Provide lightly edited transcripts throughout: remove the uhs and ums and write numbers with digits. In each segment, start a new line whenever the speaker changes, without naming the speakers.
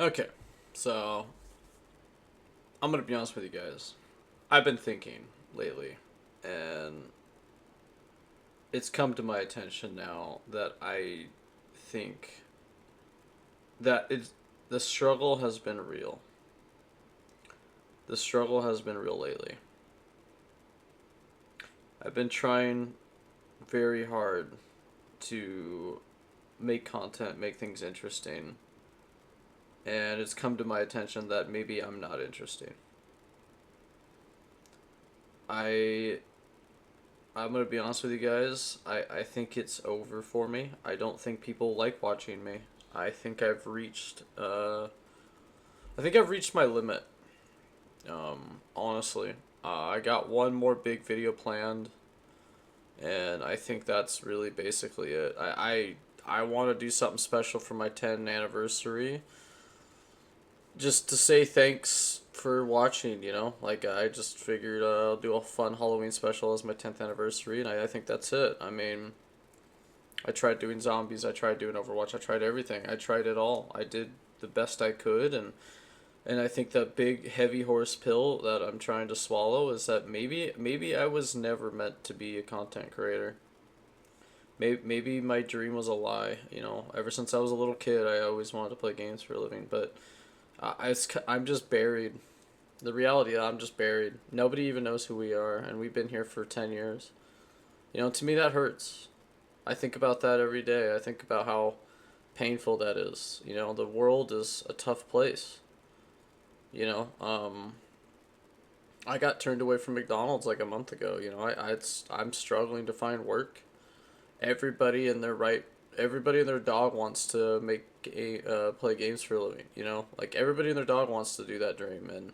Okay, so I'm gonna be honest with you guys. I've been thinking lately, and it's come to my attention now that I think that the struggle has been real. The struggle has been real lately. I've been trying very hard to make content, make things interesting, and it's come to my attention that maybe I'm not interesting. I I'm gonna be honest with you guys. I think it's over for me. I don't think people like watching me. I think I've reached I think I've reached my limit. Honestly, I got one more big video planned, and I think that's really basically it. I want to do something special for my 10th anniversary, just to say thanks for watching. Like I just figured I'll do a fun Halloween special as my 10th anniversary, and I think that's it. I mean, I tried doing zombies. I tried doing Overwatch. I tried everything. I tried it all. I did the best I could, and I think that big heavy horse pill that I'm trying to swallow is that maybe I was never meant to be a content creator. Maybe my dream was a lie. Ever since I was a little kid, I always wanted to play games for a living. But I'm just buried. The reality, I'm just buried. Nobody even knows who we are, and we've been here for 10 years. To me that hurts. I think about that every day. I think about how painful that is. The world is a tough place. You know, I got turned away from McDonald's like a month ago. I'm struggling to find work. Everybody in their right, everybody and their dog wants to play games for a living. Like everybody and their dog wants to do that dream,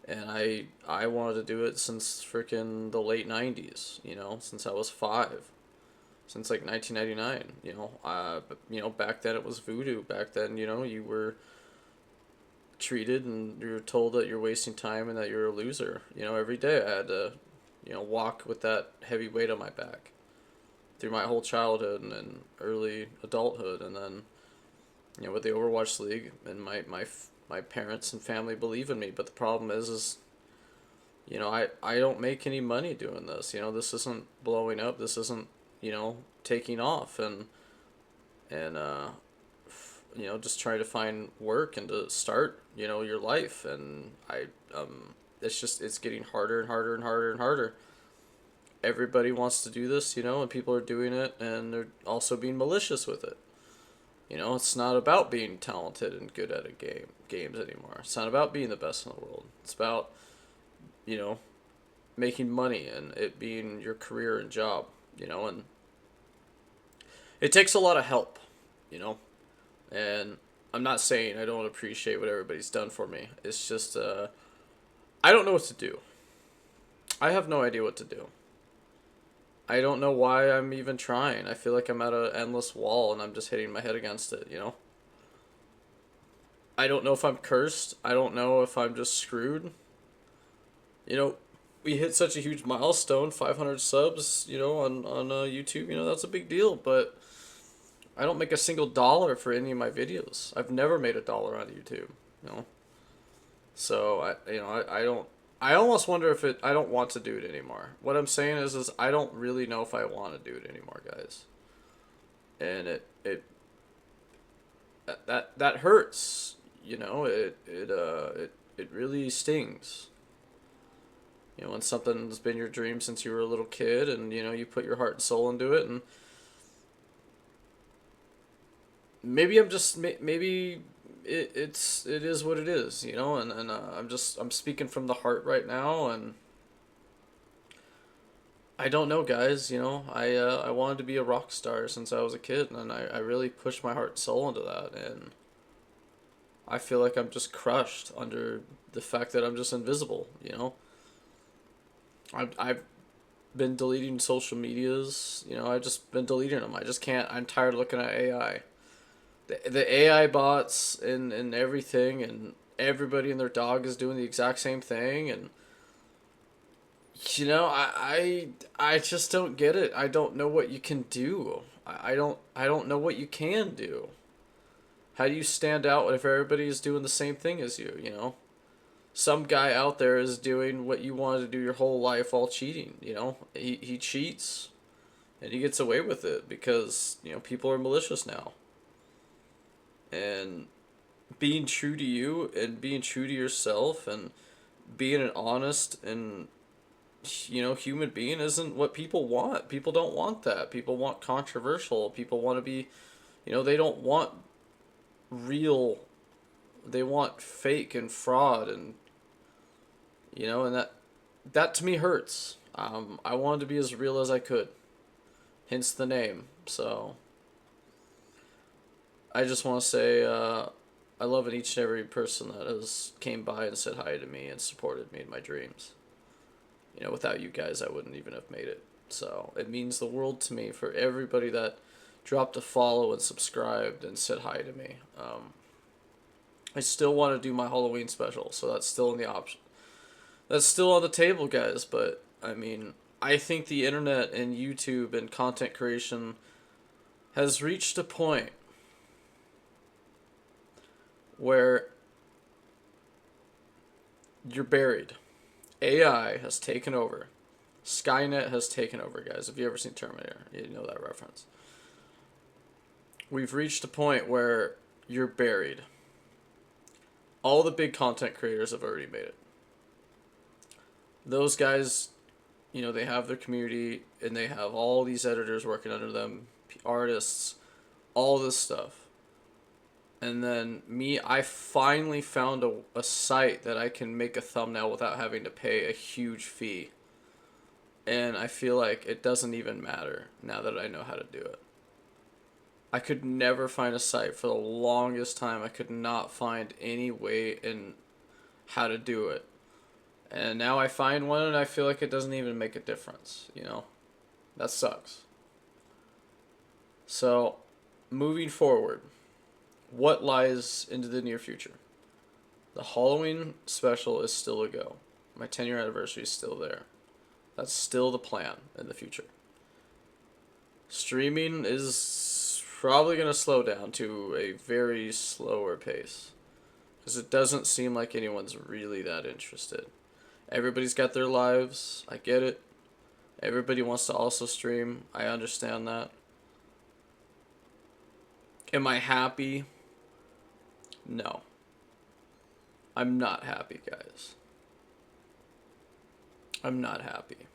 and I wanted to do it since freaking the late '90s. Since I was 5, since like 1999. Back then it was voodoo. Back then, you were treated and you're told that you're wasting time and that you're a loser. Every day I had to, walk with that heavy weight on my back through my whole childhood and early adulthood, and then with the Overwatch League, and my parents and family believe in me. But the problem is I don't make any money doing this. This isn't blowing up. This isn't taking off, and just trying to find work and to start your life. And it's getting harder and harder and harder and harder. Everybody wants to do this, and people are doing it, and they're also being malicious with it. It's not about being talented and good at a games anymore. It's not about being the best in the world. It's about you know making money and it being your career and job. And it takes a lot of help. you know and I'm not saying I don't appreciate what everybody's done for me. It's just I don't know what to do. I have no idea what to do. I don't know why I'm even trying. I feel like I'm at an endless wall and I'm just hitting my head against it. I don't know if I'm cursed. I don't know if I'm just screwed. You know, we hit such a huge milestone, 500 subs, on YouTube. That's a big deal, but I don't make a single dollar for any of my videos. I've never made a dollar on YouTube, you know. So I don't. I almost wonder if I don't want to do it anymore. What I'm saying is I don't really know if I want to do it anymore, guys. And that hurts. It really stings. When something's been your dream since you were a little kid, and you put your heart and soul into it, and maybe I'm just maybe it is what it is, and I'm speaking from the heart right now, and I don't know, guys. I wanted to be a rock star since I was a kid, and I really pushed my heart and soul into that, and I feel like I'm just crushed under the fact that I'm just invisible. I've been deleting social medias. I've just been deleting them. I just can't. I'm tired of looking at AI. The AI bots and everything, and everybody and their dog is doing the exact same thing, and I just don't get it. I don't know what you can do. I don't know what you can do. How do you stand out if everybody is doing the same thing as you, you know? Some guy out there is doing what you wanted to do your whole life while cheating, you know? He cheats and he gets away with it because, you know, people are malicious now. And being true to you and being true to yourself and being an honest and, you know, human being isn't what people want. People don't want that. People want controversial. People want to be, you know, they don't want real, they want fake and fraud, and you know, and that to me hurts. I wanted to be as real as I could, hence the name. So I just want to say I love each and every person that has came by and said hi to me and supported me in my dreams. You know, without you guys, I wouldn't even have made it. So it means the world to me for everybody that dropped a follow and subscribed and said hi to me. I still want to do my Halloween special, so that's still in the option. That's still on the table, guys. But I mean, I think the internet and YouTube and content creation has reached a point where you're buried. AI has taken over. Skynet has taken over, guys. If you ever seen Terminator, you know that reference. We've reached a point where you're buried. All the big content creators have already made it. Those guys, you know, they have their community and they have all these editors working under them, artists, all this stuff. And then me, I finally found a site that I can make a thumbnail without having to pay a huge fee. And I feel like it doesn't even matter now that I know how to do it. I could never find a site for the longest time. I could not find any way in how to do it. And now I find one and I feel like it doesn't even make a difference, you know? That sucks. So, moving forward, what lies into the near future? The Halloween special is still a go. My 10-year anniversary is still there. That's still the plan in the future. Streaming is probably going to slow down to a very slower pace because it doesn't seem like anyone's really that interested. Everybody's got their lives. I get it. Everybody wants to also stream. I understand that. Am I happy? No. I'm not happy, guys. I'm not happy.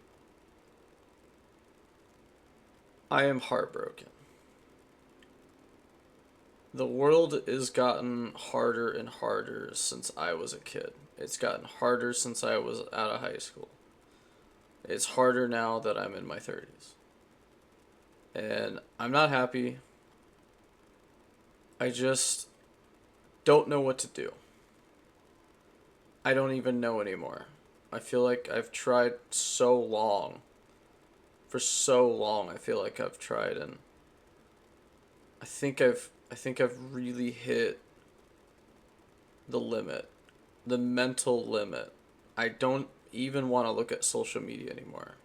I am heartbroken. The world has gotten harder and harder since I was a kid. It's gotten harder since I was out of high school. It's harder now that I'm in my 30s. And I'm not happy. I just don't know what to do. I don't even know anymore. I feel like I've tried so long. For so long, I feel like I've tried, and I think I've really hit the limit, the mental limit. I don't even want to look at social media anymore.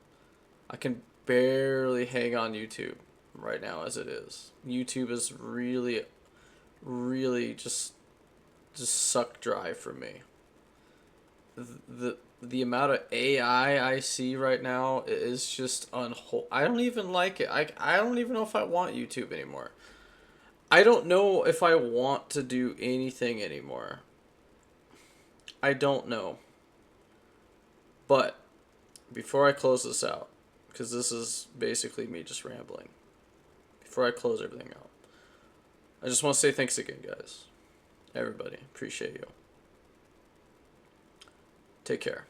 I can barely hang on YouTube right now as it is. YouTube is really, really just sucked dry for me. The amount of AI I see right now is just I don't even like it. I don't even know if I want YouTube anymore. I don't know if I want to do anything anymore. I don't know. But before I close this out, because this is basically me just rambling, before I close everything out, I just want to say thanks again, guys. Everybody, appreciate you. Take care.